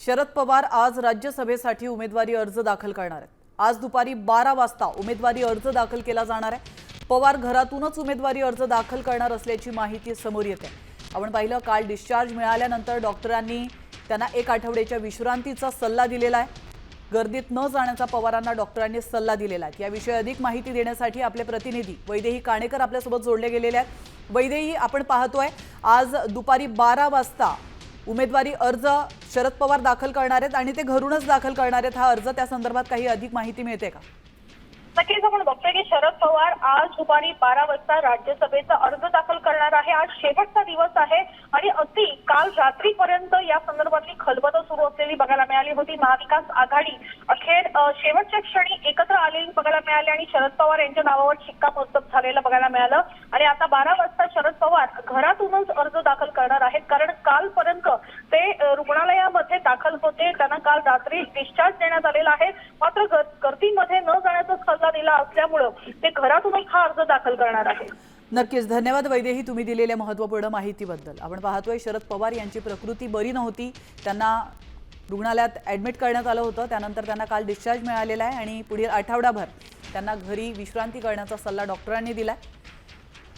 शरद पवार आज राज्यसभेसाठी उमेदवारी अर्ज दाखल करणार आहेत। आज दुपारी 12 वाजता उमेदवारी अर्ज दाखल केला जाणार आहे। पवार घरातूनच उमेदवारी अर्ज दाखल करणार असल्याची माहिती समोर येते। आपण पाहिलं, काल डिस्चार्ज मिळाल्यानंतर डॉक्टरांनी त्यांना 1 आठवड्याच्या विश्रांतीचा सल्ला दिलेला आहे। गर्दीत न जाण्याचा पवारांना डॉक्टरांनी सल्ला दिलेला आहे। याविषयी अधिक माहिती देण्यासाठी आपले प्रतिनिधी वैदेही काणेकर आपल्यासोबत जोडले गेलेले आहेत। वैदेही, आपण पाहतोय आज दुपारी 12 वाजता उमेदवारी अर्ज शरद पवार दाखल करणार आहेत आणि ते घरूनच दाखल करणार आहेत। हा अर्ज, त्या संदर्भात काही अधिक माहिती मिळते का? नक्कीच आपण बघतोय की शरद पवार आज दुपारी 12 वाजता राज्यसभेचा अर्ज दाखल करणार आहे। आज शेवटचा दिवस आहे आणि अगदी काल रात्रीपर्यंत या संदर्भातली खलबत सुरू असलेली बघायला मिळाली होती। महाविकास आघाडी अखेर शेवटच्या क्षणी एकत्र आलेली बघायला मिळाली आणि शरद पवार यांच्या नावावर शिक्कामोर्तब झालेलं बघायला मिळालं। आणि आता 12 वाजता शरद पवार घरातूनच अर्ज दाखल करणार आहेत, कारण कालपर्यंत ते रुग्णालयामध्ये दाखल होते। त्यांना काल रात्री डिस्चार्ज देण्यात आलेला आहे, मात्र गर्दीमध्ये न जाण्याचा सल्ला दिला असल्यामुळे ते घरातूनच हा अर्ज दाखल करणार आहे। नक्कीच, धन्यवाद वैदेही, तुम्ही दिलेल्या महत्त्वपूर्ण माहितीबद्दल। आपण पाहतोय शरद पवार यांची प्रकृती बरी नव्हती, त्यांना रुग्णालयात ॲडमिट करण्यात आलं होतं। त्यानंतर त्यांना काल डिस्चार्ज मिळालेला आहे आणि पुढील आठवडाभर त्यांना घरी विश्रांती करण्याचा सल्ला डॉक्टरांनी दिला।